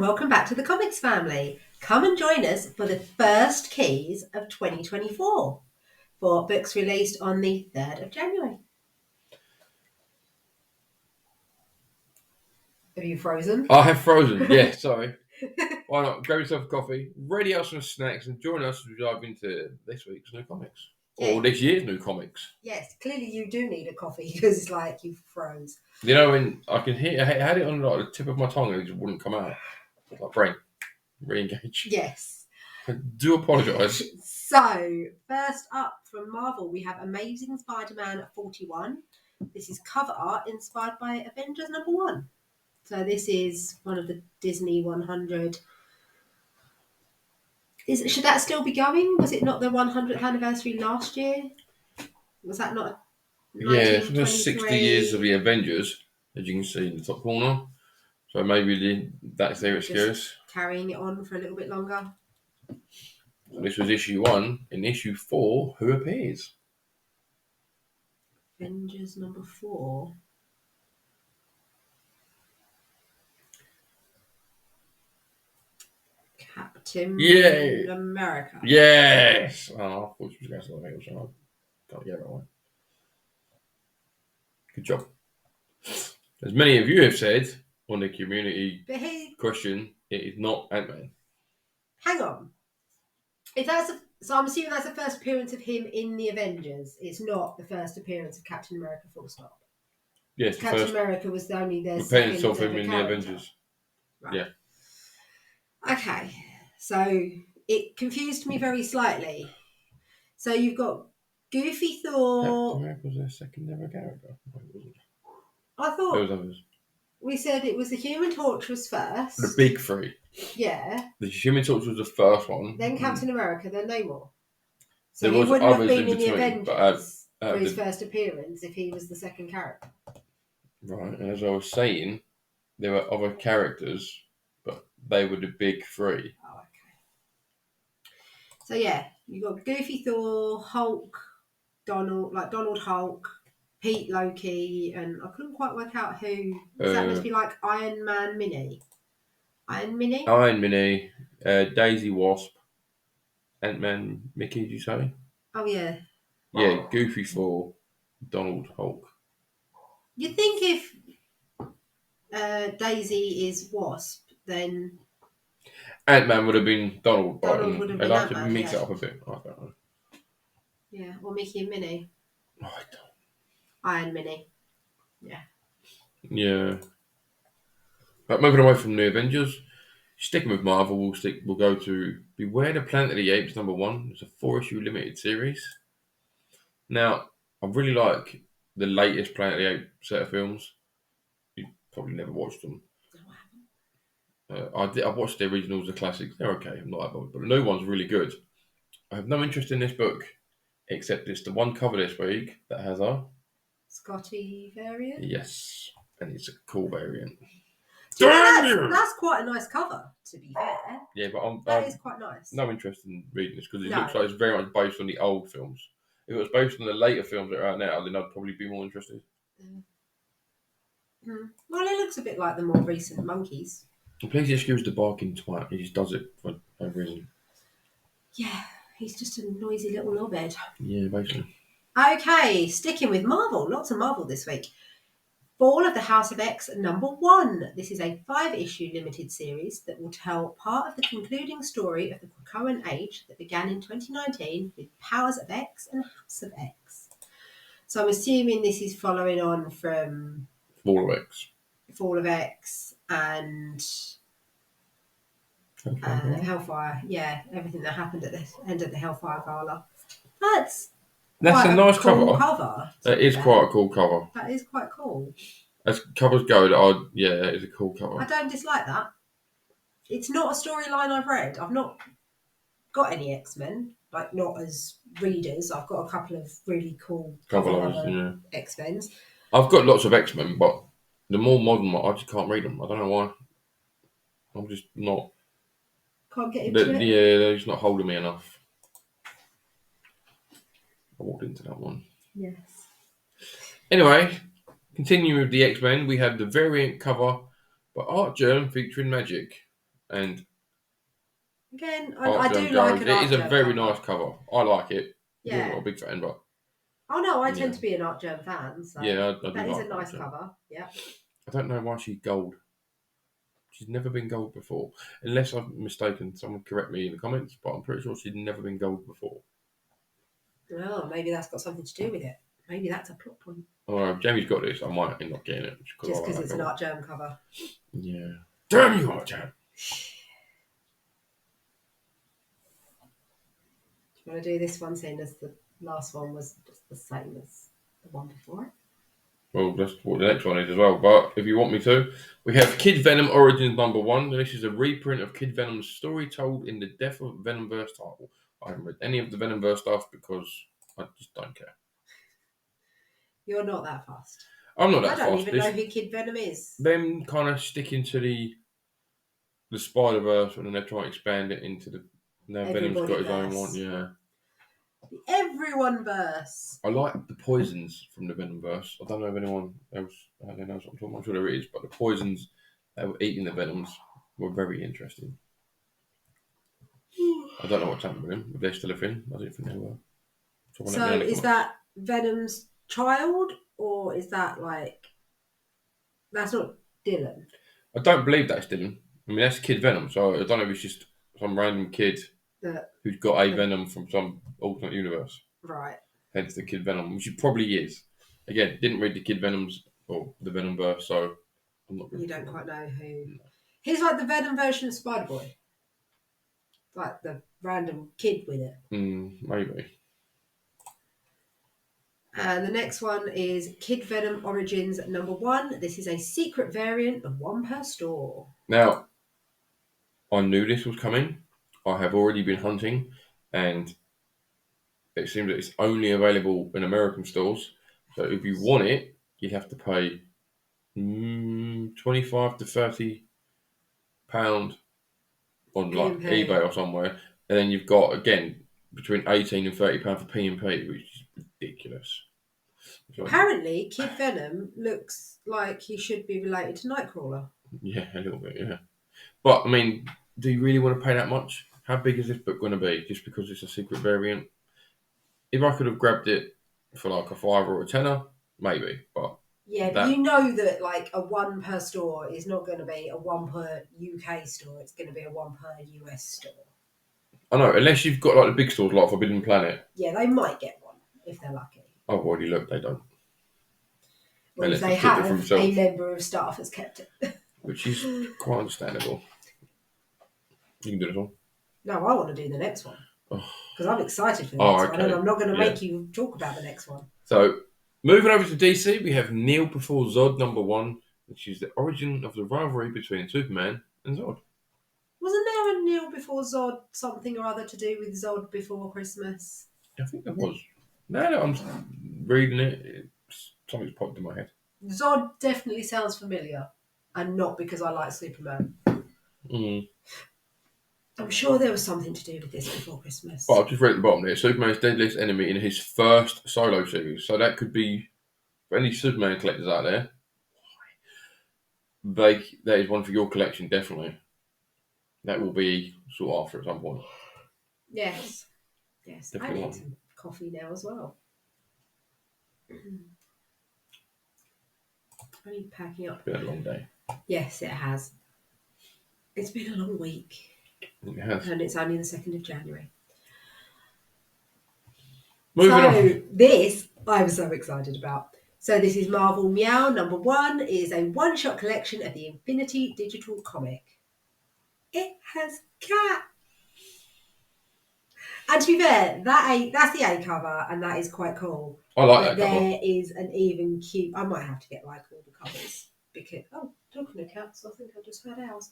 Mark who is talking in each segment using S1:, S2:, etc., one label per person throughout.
S1: welcome back to the Comics family. Come and join us for the first keys of 2024 for books released on the 3rd of January. Have you frozen?
S2: I have frozen, yeah, sorry. Why not? Grab yourself a coffee, ready out some snacks, and join us as we dive into this week's new comics.
S1: Yeah.
S2: Or this year's new comics.
S1: Yes, clearly you do need a coffee because it's like you froze.
S2: You know, when I can hear, I had it on like the tip of my tongue and it just wouldn't come out. Like, brain, re-engage.
S1: Yes.
S2: I do apologise.
S1: So, first up from Marvel, we have Amazing Spider-Man 41. This is cover art inspired by Avengers #1. So this is one of the Disney 100. Should that still be going? Was it not the 100th anniversary last year? Was that not?
S2: Yeah, it's the 60 years of the Avengers, as you can see in the top corner. So maybe that's their excuse.
S1: Carrying it on for a little bit longer.
S2: So this was issue 1. In issue 4, who appears?
S1: Avengers #4. Captain America.
S2: Yes! Oh, I thought she was going to say something else. I can't get that one. Good job. As many of you have said on the community question, it is not Ant-Man.
S1: Hang on. So I'm assuming that's the first appearance of him in the Avengers. It's not the first appearance of Captain America full stop.
S2: Yes,
S1: Captain America was only their
S2: appearance of him in the Avengers.
S1: Right.
S2: Yeah.
S1: Okay. So it confused me very slightly. So you've got Goofy Thor.
S2: Captain America was their second ever character. No, it wasn't.
S1: I thought
S2: there was others.
S1: We said it was the Human Torch was first.
S2: The big three.
S1: Yeah.
S2: The Human Torch was the first one.
S1: Then Captain America, then Namor.
S2: So
S1: he wouldn't have been in the Avengers for his first appearance if he was the second character.
S2: Right, and as I was saying, there were other characters, but they were the big three.
S1: Oh, okay. So yeah, you got Goofy Thor, Hulk, Donald Hulk, Pete Loki, and I couldn't quite work out who. Was that must be like Iron Man Mini? Iron Mini,
S2: Daisy Wasp, Ant-Man Mickey, did you say?
S1: Oh yeah.
S2: Yeah, Goofy Thor, Donald Hulk.
S1: You think if Daisy is Wasp, then
S2: Ant-Man would have been Donald.
S1: Donald would have been
S2: I'd like
S1: Ant-Man,
S2: to mix
S1: yeah.
S2: it up a bit. I don't know.
S1: Yeah, or Mickey and Minnie.
S2: I don't.
S1: Iron Mini. Yeah.
S2: Yeah. But moving away from the Avengers, sticking with Marvel, we'll go to Beware the Planet of the Apes #1. It's a 4-issue limited series. Now, I really like the latest Planet of the Apes set of films. You probably never watched them. I watched the originals, the classics. They're okay. I'm not that bothered, but the new one's really good. I have no interest in this book, except it's the one cover this week that has a
S1: Scotty variant.
S2: Yes, and it's a cool variant.
S1: That's quite a nice cover, to be fair.
S2: Yeah, but
S1: that is quite nice.
S2: No interest in reading this because it looks like it's very much based on the old films. If it was based on the later films that are out now, then I'd probably be more interested.
S1: Well, it looks a bit like the more recent Monkeys.
S2: Please excuse the barking twat. He just does it for no reason.
S1: Yeah, he's just a noisy little knobhead.
S2: Yeah, basically.
S1: Okay, sticking with Marvel. Lots of Marvel this week. Fall of the House of X #1. This is a 5-issue limited series that will tell part of the concluding story of the Krakoan Age that began in 2019 with Powers of X and House of X. So I'm assuming this is following on from
S2: Fall of X.
S1: Fall of X and Hellfire. Yeah, everything that happened at the end of the Hellfire Gala. That's
S2: a nice
S1: cool
S2: cover. That is quite a cool cover.
S1: That is quite cool.
S2: As covers go, that is a cool cover.
S1: I don't dislike that. It's not a storyline I've read. I've not got any X-Men, like not as readers. I've got a couple of really cool cover X-Men.
S2: I've got lots of X-Men, but the more modern one, I just can't read them. I don't know why. I'm just not.
S1: Can't get into it?
S2: Yeah, they're just not holding me enough. I walked into that one.
S1: Yes.
S2: Anyway, continuing with the X-Men, we have the variant cover by Art Germ featuring Magic. and
S1: Again, I
S2: Art
S1: do
S2: Germ
S1: like
S2: Jones.
S1: an
S2: It
S1: art
S2: is a
S1: germ
S2: very
S1: cover.
S2: nice cover. I like it. You're not
S1: Yeah.
S2: a big fan, but
S1: Oh no, I tend
S2: yeah,
S1: to be an art germ fan, so
S2: yeah, I do
S1: that is a
S2: like Art
S1: nice
S2: Germ.
S1: cover. Yeah.
S2: I don't know why she's gold. She's never been gold before, unless I'm mistaken. Someone correct me in the comments, but I'm pretty sure she'd never been gold before.
S1: Well, maybe that's got something to do with it. Maybe that's a plot point.
S2: Oh, Jamie's got this. I might end up getting it
S1: Just
S2: I
S1: because
S2: like
S1: it's
S2: that
S1: an
S2: cover.
S1: art germ cover.
S2: Yeah. Damn you, Art Jam.
S1: Do you want to do this one, seeing as the last one was just the same as the one before?
S2: Well, that's what the next one is as well. But if you want me to, we have Kid Venom Origins #1. And this is a reprint of Kid Venom's story told in the Death of Venomverse title. I haven't read any of the Venomverse stuff because I just don't care.
S1: You're not that fast.
S2: I'm not
S1: I
S2: that
S1: don't
S2: fast.
S1: even know who Kid Venom is.
S2: Them kind of sticking to the Spider Verse, and then they're trying to expand it into the. Now Venom's got his own one. Yeah.
S1: The Everyone verse.
S2: I like the poisons from the Venomverse. I don't know if anyone else knows what I'm talking about. I'm sure there is, but the poisons that were eating the Venoms were very interesting. I don't know what's happened with them. If they're still a thing, I don't think they were.
S1: So is that Venom's child, or is that like... That's not Dylan?
S2: I don't believe that's Dylan. I mean, that's Kid Venom, so I don't know if it's just some random kid who's got a Venom from some alternate universe.
S1: Right.
S2: Hence the Kid Venom, which it probably is. Again, didn't read the Kid Venoms or the Venomverse, so I'm not.
S1: You don't quite know who. No. He's like the Venom version of Spider Boy. Like the random kid with it.
S2: Maybe.
S1: And the next one is Kid Venom Origins #1. This is a secret variant of one per store.
S2: Now, I knew this was coming. I have already been hunting, and it seems that it's only available in American stores. So if you want it, you'd have to pay 25 to £30 on like
S1: P&P.
S2: eBay or somewhere, and then you've got again between £18 and £30 for P&P, which is ridiculous.
S1: Apparently, Kid Venom looks like he should be related to Nightcrawler.
S2: Yeah, a little bit, yeah. But I mean, do you really want to pay that much? How big is this book going to be? Just because it's a secret variant? If I could have grabbed it for like a £5 or a £10, maybe. But
S1: yeah, but you know that like a one per store is not going to be a one per UK store. It's going to be a one per US store.
S2: I know, unless you've got like the big stores like Forbidden Planet.
S1: Yeah, they might get one if they're lucky.
S2: I've already looked, they don't.
S1: Well, if they have, a member of staff has kept it.
S2: Which is quite understandable. You can do this one.
S1: No, I want to do the next one. Because I'm excited for the next one, and I'm not going to make you talk about the next one.
S2: So, moving over to DC, we have Kneel Before Zod #1, which is the origin of the rivalry between Superman and Zod.
S1: Wasn't there a Kneel Before Zod something or other to do with Zod Before Christmas?
S2: I think there was. Now that I'm reading it, something's popped in my head.
S1: Zod definitely sounds familiar, and not because I like Superman. I'm sure there was something to do with this before Christmas.
S2: Well, I've just read at the bottom there. Superman's deadliest enemy in his first solo series. So that could be, for any Superman collectors out there, that is one for your collection, definitely. That will be sought after at some point.
S1: Yes. Definitely I need some coffee now as well. Only packing up.
S2: It's been a long day.
S1: Yes, it has. It's been a long week.
S2: It has.
S1: And it's only the 2nd of January.
S2: Moving on.
S1: This I'm so excited about. So this is Marvel Meow #1. It is a one-shot collection of the Infinity digital comic. It has cat. And to be fair, that's the A cover, and that is quite cool.
S2: I like that cover.
S1: There is an even cute... I might have to get like all the covers. Because talking of cats, I think I just heard ours.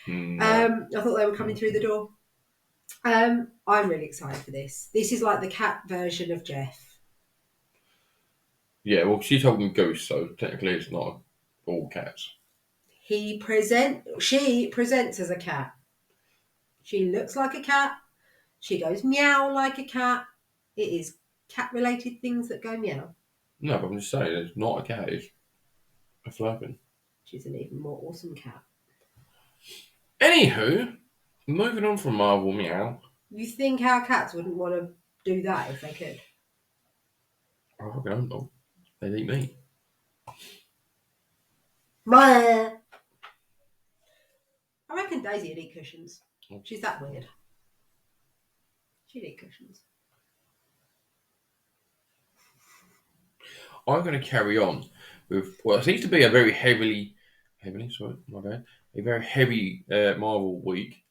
S1: I thought they were coming through the door. I'm really excited for this. This is like the cat version of Jeff.
S2: Yeah, well, she's holding Goose, so technically it's not all cats.
S1: She presents as a cat. She looks like a cat. She goes meow like a cat. It is cat-related things that go meow.
S2: No, but I'm just saying, it's not a cat, it's a flapping.
S1: She's an even more awesome cat.
S2: Anywho, moving on from Marvel Meow.
S1: You think our cats wouldn't want to do that if they could?
S2: Oh, I don't know. They eat meat.
S1: I reckon Daisy would eat cushions. She's that weird. She'd eat cushions.
S2: I'm going to carry on with what seems to be a very a very heavy Marvel week.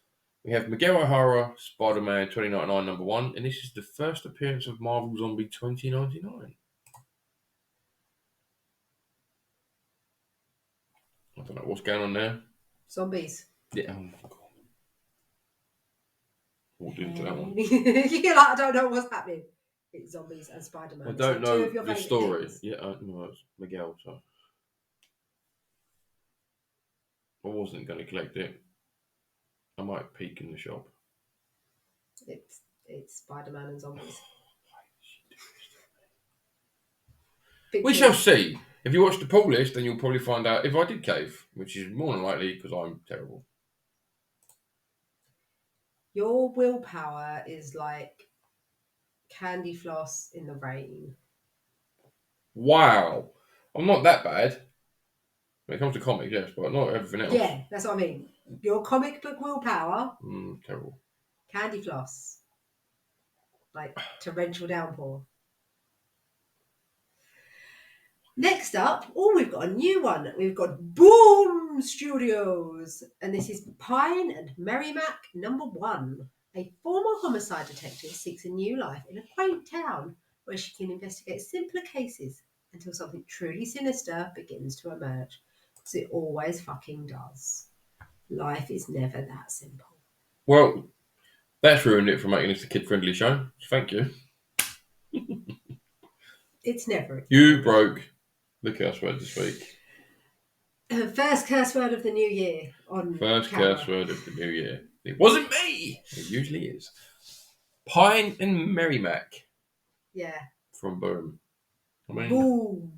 S2: We have Miguel O'Hara, Spider-Man 2099 #1, and this is the first appearance of Marvel Zombie 2099. I don't know what's going on there.
S1: Zombies.
S2: Yeah, oh my god. Walked into that one.
S1: You're like, I don't know what's happening. It's zombies and Spider-Man.
S2: I don't know
S1: two of your
S2: the
S1: favourite
S2: story.
S1: things.
S2: Yeah, no, it's Miguel, so I wasn't going to collect it. I might peek in the shop.
S1: It's Spider-Man and zombies.
S2: We shall see. If you watch the pull list, then you'll probably find out if I did cave, which is more than likely because I'm terrible.
S1: Your willpower is like candy floss in the rain.
S2: Wow. I'm not that bad. When it comes to comics, yes, but not everything else.
S1: Yeah, that's what I mean. Your comic book willpower.
S2: Terrible.
S1: Candy floss. Like torrential downpour. Next up, we've got a new one. We've got Boom Studios. And this is Pine and Merrimac #1. A former homicide detective seeks a new life in a quaint town where she can investigate simpler cases until something truly sinister begins to emerge. Because it always fucking does. Life is never that simple.
S2: Well, that's ruined it for making this a kid-friendly show. Thank you.
S1: It's never.
S2: You broke the curse word this week.
S1: First curse word of the new year on
S2: First
S1: camera.
S2: curse word of the new year. It wasn't me! It usually is. Pine and Merrimac.
S1: Yeah.
S2: From Boom. I mean,
S1: Boom.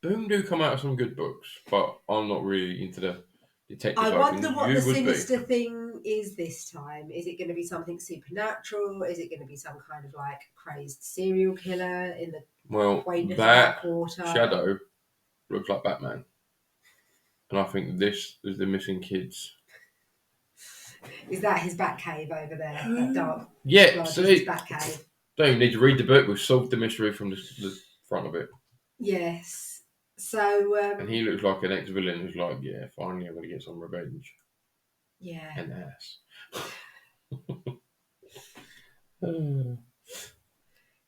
S2: Boom do come out with some good books, but I'm not really into the detective.
S1: I wonder what
S2: you
S1: the
S2: would
S1: sinister
S2: be.
S1: thing is this time. Is it going to be something supernatural? Is it going to be some kind of like crazed serial killer in the quaintness of Blackwater?
S2: Shadow looks like Batman. And I think this is the missing kids.
S1: Is that his Batcave over there? That dark.
S2: Yeah, see,
S1: Batcave.
S2: Don't even need to read the book. We've solved the mystery from the front of it.
S1: Yes. So.
S2: And he looks like an ex-villain who's like, yeah, finally I'm going to get some revenge.
S1: Yeah.
S2: And ass.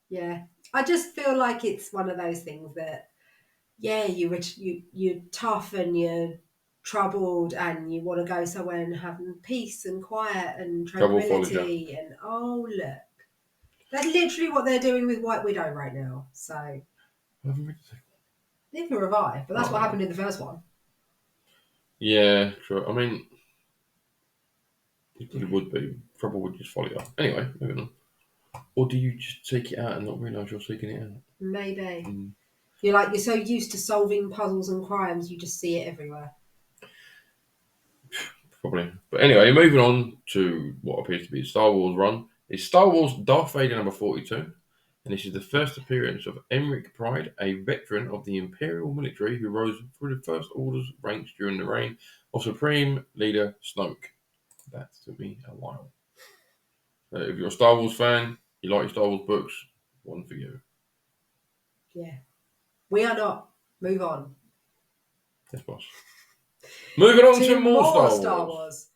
S1: Yeah. I just feel like it's one of those things that, yeah, you're tough and you're troubled and you want to go somewhere and have peace and quiet and tranquility and oh look, that's literally what they're doing with White Widow right now. So neither have I, but that's what happened in the first one.
S2: Yeah, true. I mean, it probably would be. Trouble would just follow you up. Anyway, moving on. Or do you just take it out and not realise you're seeking it out?
S1: Maybe. You're so used to solving puzzles and crimes, you just see it everywhere.
S2: Probably. But anyway, moving on to what appears to be a Star Wars run. It's Star Wars Darth Vader #42. And this is the first appearance of Emmerich Pride, a veteran of the Imperial military who rose through the First Order's ranks during the reign of Supreme Leader Snoke. That took me a while. If you're a Star Wars fan, you like your Star Wars books, one for you.
S1: Yeah. We are not. Move on.
S2: Yes, boss. Moving on to more Star Wars.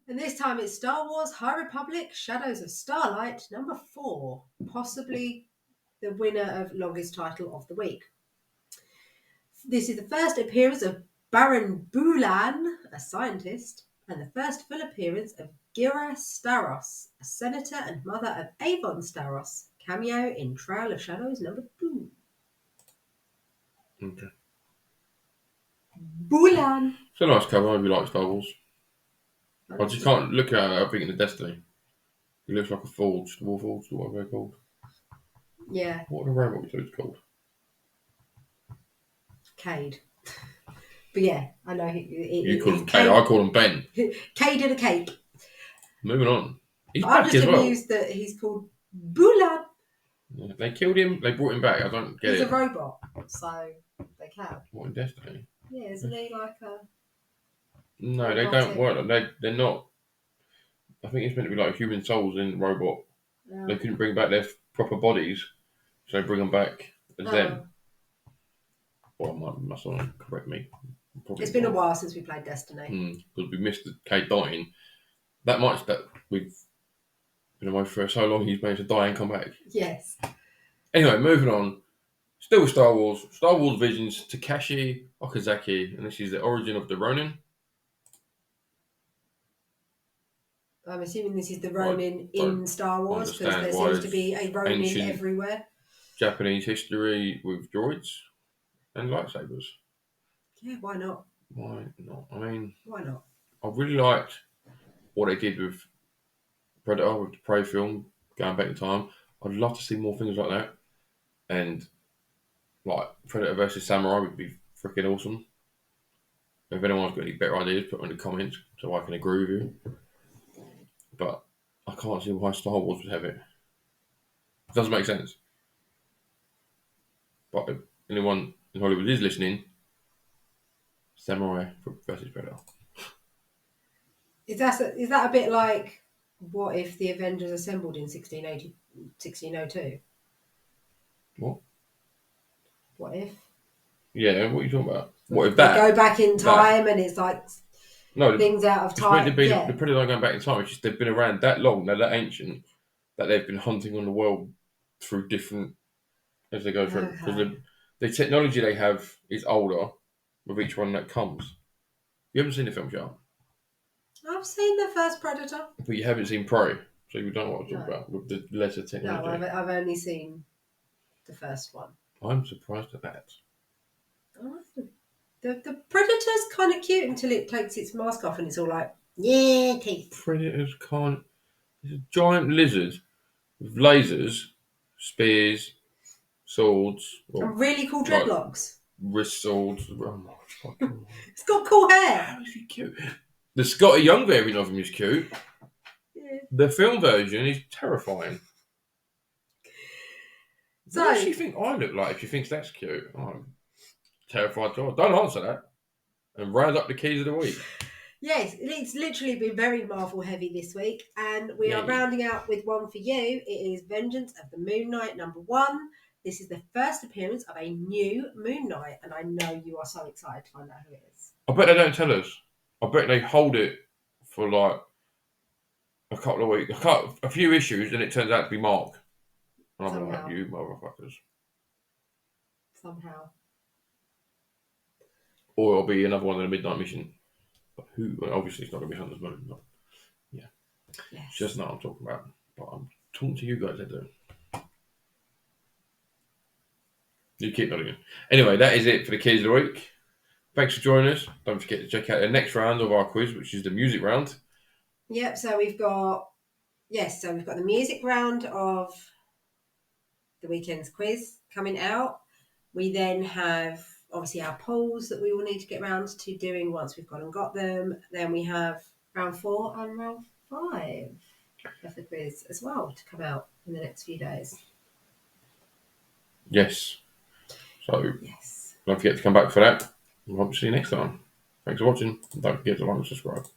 S1: And this time it's Star Wars High Republic Shadows of Starlight #4, possibly the winner of longest title of the week. This is the first appearance of Baron Bulan, a scientist, and the first full appearance of Gira Staros, a senator and mother of Avon Staros, cameo in Trail of Shadows #2.
S2: Okay.
S1: Bulan.
S2: It's a nice cover if you like Star Wars. I just can't look at it, I think, in the Destiny. It looks like a forged, Warforged, or whatever they're called.
S1: Yeah.
S2: What are the robot suits called?
S1: Cade. But yeah, I know.
S2: You call him K. I call him Ben.
S1: K did a cake.
S2: Moving on. He's
S1: I'm
S2: back
S1: just
S2: as well.
S1: amused that he's called Bulan.
S2: Yeah, they killed him. They brought him back. I don't get
S1: He's
S2: it.
S1: a robot, so they can.
S2: What in Destiny?
S1: Yeah, isn't he like a...
S2: No, they don't work. They're not. I think it's meant to be like human souls in robot.
S1: No.
S2: They couldn't bring back their proper bodies, so they bring them back as them. Well, must someone correct me.
S1: It's been a while since we played Destiny.
S2: Because we missed the K dying. That much that we've been away for so long, he's managed to die and come back.
S1: Yes.
S2: Anyway, moving on. Still with Star Wars. Star Wars Visions, Takashi Okazaki, and this is the origin of the Ronin.
S1: I'm assuming this is the Ronin in Star Wars, because there seems to be a Ronin everywhere.
S2: Japanese history with droids and lightsabers.
S1: Yeah, why not?
S2: Why not? I mean,
S1: why not?
S2: I really liked what they did with Predator, with the Prey film, going back in time. I'd love to see more things like that. And like Predator versus Samurai would be freaking awesome. If anyone's got any better ideas, put them in the comments so I can agree with you. But I can't see why Star Wars would have it. It doesn't make sense. But if anyone in Hollywood is listening, Samurai versus Predator.
S1: Is that a bit like, what if the Avengers assembled in 1602?
S2: What?
S1: What if?
S2: Yeah, what are you talking about?
S1: What if that? They go back in time and it's like things out of time.
S2: It's meant to be the Predator going back in time. It's just they've been around that long, they're that ancient, that they've been hunting on the world through different, as they go through. Because the technology they have is older with each one that comes. You haven't seen the film yet?
S1: I've seen the first Predator.
S2: But you haven't seen Prey, so you don't know what I'm talking about with the lesser technology.
S1: No, I've only seen the first one.
S2: I'm surprised at that.
S1: The Predator's kind of cute until it takes its mask off and it's all like, yeah, teeth.
S2: Predators can't... It's a giant lizard with lasers, spears, swords.
S1: And really cool dreadlocks.
S2: Wrist swords. Oh my fucking...
S1: It's got cool hair.
S2: How is he cute? The Scotty Young variant of him is cute.
S1: Yeah.
S2: The film version is terrifying.
S1: So,
S2: what does she think I look like if she thinks that's cute? I'm terrified. Don't answer that. And round up the keys of the week.
S1: Yes, it's literally been very Marvel heavy this week, and we are rounding out with one for you. It is Vengeance of the Moon Knight #1. This is the first appearance of a new Moon Knight, and I know you are so excited to find out who it is.
S2: I bet they don't tell us. I bet they hold it for like a couple of weeks, a few issues, and it turns out to be Mark. And I'm like, you motherfuckers.
S1: Somehow.
S2: Or it'll be another one of the Midnight Mission. But who? Obviously, it's not going to be Hunter's Moon. But yeah. Yes. It's just not what I'm talking about. But I'm talking to you guys, I do. You keep nodding. Anyway, that is it for the Keys of the Week. Thanks for joining us. Don't forget to check out the next round of our quiz, which is the music round.
S1: Yep, so we've got the music round of the weekend's quiz coming out. We then have obviously our polls that we will need to get around to doing once we've gone and got them. Then we have round 4 and round 5 of the quiz as well to come out in the next few days.
S2: Yes. So don't forget to come back for that. We'll hope to see you next time. Thanks for watching. Don't forget to like and subscribe.